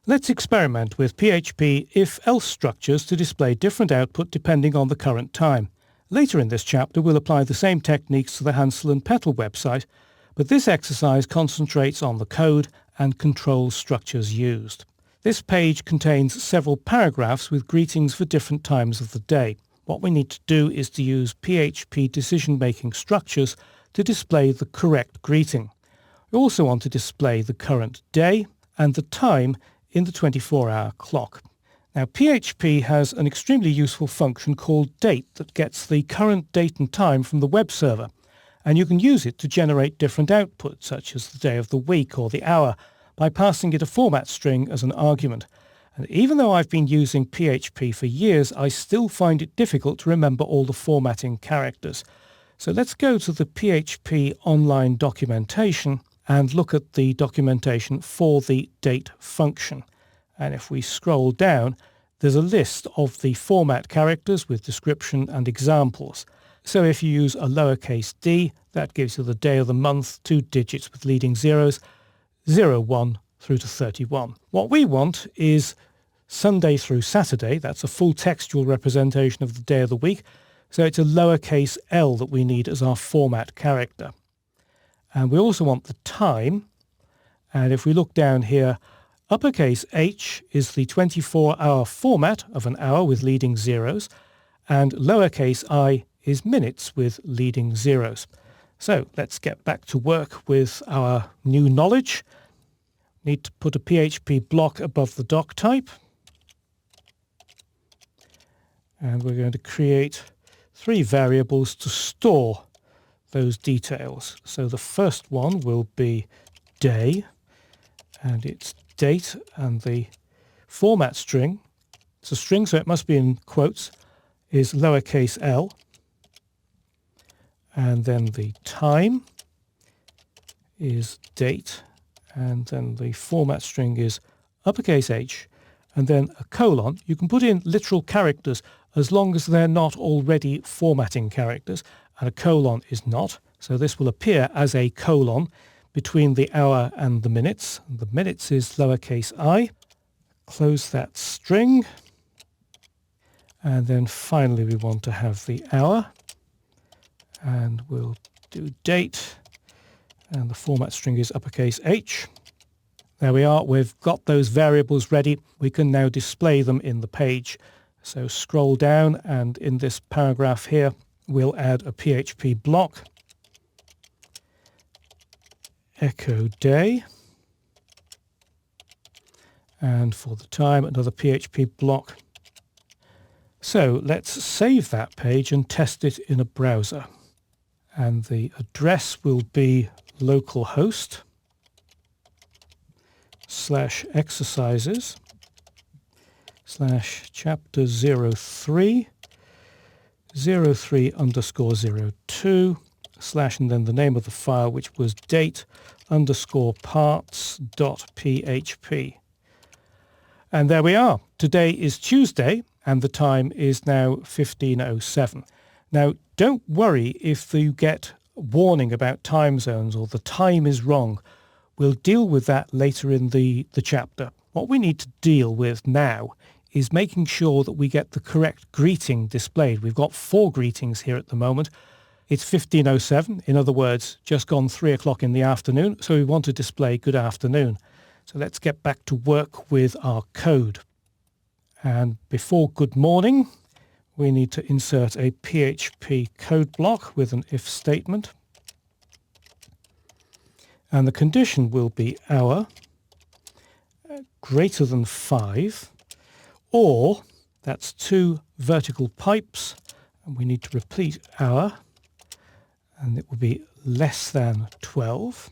Let's experiment with PHP if-else structures to display different output depending on the current time. Later in this chapter we'll apply the same techniques to the Hansel and Petal website, but this exercise concentrates on the code and control structures used. This page contains several paragraphs with greetings for different times of the day. What we need to do is to use PHP decision-making structures to display the correct greeting. We also want to display the current day and the time in the 24-hour clock. Now, PHP has an extremely useful function called date that gets the current date and time from the web server, and you can use it to generate different outputs, such as the day of the week or the hour, by passing it a format string as an argument. And even though I've been using PHP for years, I still find it difficult to remember all the formatting characters. So let's go to the PHP online documentation and look at the documentation for the date function. And if we scroll down, there's a list of the format characters with description and examples. So if you use a lowercase d, that gives you the day of the month, 2 digits with leading zeros, 01 through to 31. What we want is Sunday through Saturday. That's a full textual representation of the day of the week. So it's a lowercase l that we need as our format character. And we also want the time. And if we look down here, uppercase H is the 24-hour format of an hour with leading zeros, and lowercase I is minutes with leading zeros. So let's get back to work with our new knowledge. Need to put a PHP block above the doc type. And we're going to create 3 variables to store those details. So the first one will be day, and it's date, and the format string, it's a string so it must be in quotes, is lowercase l. And then the time is date, and then the format string is uppercase H, and then a colon. You can put in literal characters as long as they're not already formatting characters, and a colon is not. So this will appear as a colon between the hour and the minutes. The minutes is lowercase I. Close that string. And then finally we want to have the hour. And we'll do date. And the format string is uppercase H. There we are. We've got those variables ready. We can now display them in the page. So scroll down, and in this paragraph here, we'll add a PHP block. Echo day. And for the time, another PHP block. So let's save that page and test it in a browser. And the address will be localhost /exercises /chapter 03 03_02/ and then the name of the file, which was date_parts.php. And there we are. Today is Tuesday and the time is now 15:07. Now, don't worry if you get warning about time zones or the time is wrong. We'll deal with that later in the chapter. What we need to deal with now is making sure that we get the correct greeting displayed. We've got 4 greetings here at the moment. It's 15:07, in other words, just gone 3 o'clock in the afternoon, so we want to display good afternoon. So let's get back to work with our code. And before good morning, we need to insert a PHP code block with an if statement. And the condition will be hour greater than 5, or that's 2 vertical pipes, and we need to repeat hour, and it will be less than 12.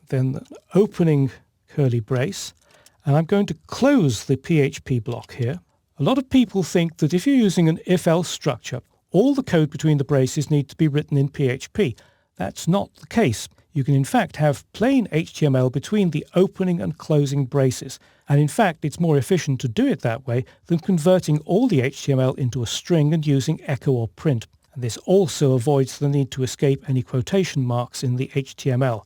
Then the opening curly brace, and I'm going to close the PHP block here. A lot of people think that if you're using an if-else structure, all the code between the braces need to be written in PHP. That's not the case. You can in fact have plain HTML between the opening and closing braces. And in fact, it's more efficient to do it that way than converting all the HTML into a string and using echo or print. And this also avoids the need to escape any quotation marks in the HTML.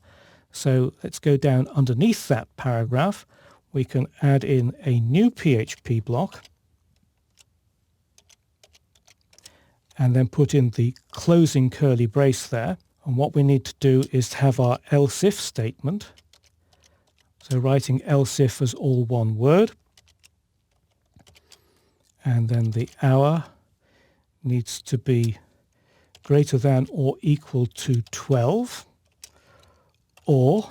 So let's go down underneath that paragraph. we can add in a new PHP block and then put in the closing curly brace there. And what we need to do is to have our else if statement. So writing else if as all one word. And then the hour needs to be greater than or equal to 12, or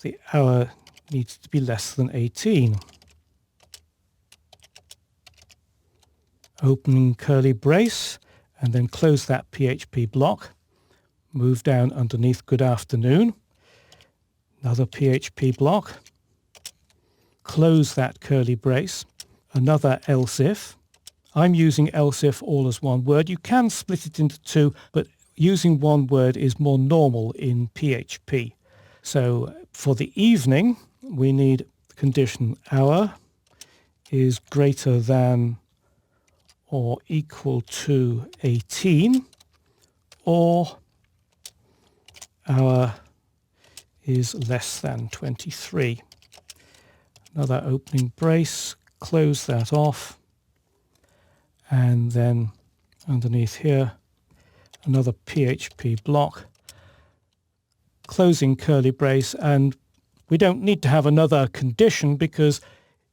the hour needs to be less than 18. Opening curly brace, and then close that PHP block. Move down underneath good afternoon. Another PHP block. Close that curly brace. Another else if. I'm using else if all as one word. You can split it into two, but using one word is more normal in PHP. So for the evening, we need the condition hour is greater than or equal to 18, or hour is less than 23. Another opening brace, close that off, and then underneath here, another PHP block, closing curly brace, and we don't need to have another condition because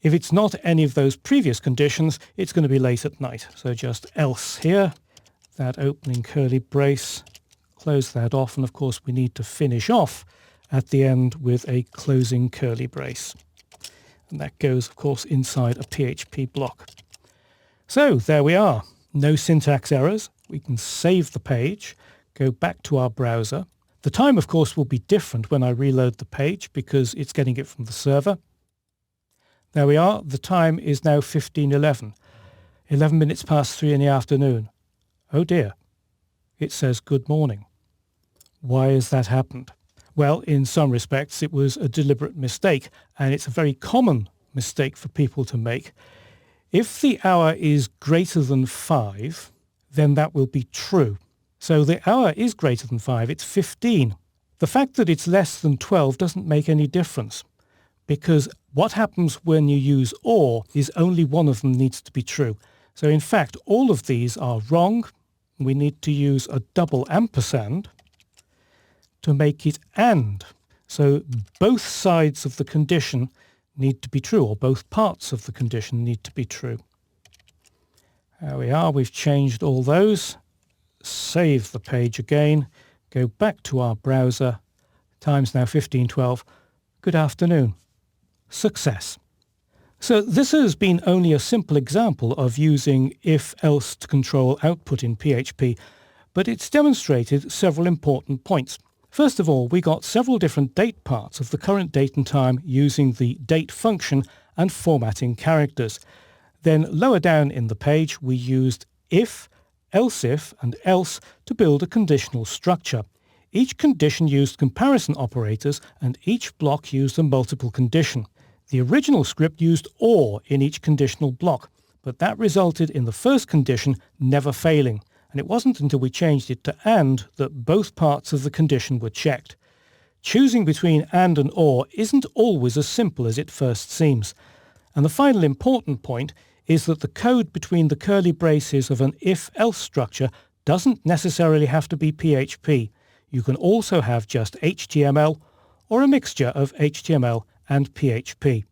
if it's not any of those previous conditions, it's going to be late at night. So just else here, that opening curly brace, close that off, and of course we need to finish off at the end with a closing curly brace. And that goes, of course, inside a PHP block. So there we are. No syntax errors. We can save the page, go back to our browser. The time, of course, will be different when I reload the page because it's getting it from the server. There we are. The time is now 15:11, 11 minutes past 3 in the afternoon. Oh dear. It says good morning. Why has that happened? Well, in some respects, it was a deliberate mistake, and it's a very common mistake for people to make. If the hour is greater than 5, then that will be true. So the hour is greater than 5, it's 15. The fact that it's less than 12 doesn't make any difference, because what happens when you use or is only one of them needs to be true. So in fact, all of these are wrong. We need to use a double ampersand to make it and. So both sides of the condition need to be true, or both parts of the condition need to be true. There we are, we've changed all those. Save the page again, go back to our browser. Time's now 15:12. Good afternoon. Success. So this has been only a simple example of using if-else to control output in PHP, but it's demonstrated several important points. First of all, we got several different date parts of the current date and time using the date function and formatting characters. Then lower down in the page, we used if, else if, and else to build a conditional structure. Each condition used comparison operators, and each block used a multiple condition. The original script used or in each conditional block, but that resulted in the first condition never failing. And it wasn't until we changed it to and that both parts of the condition were checked. Choosing between and or isn't always as simple as it first seems. And the final important point is that the code between the curly braces of an if-else structure doesn't necessarily have to be PHP. You can also have just HTML or a mixture of HTML and PHP.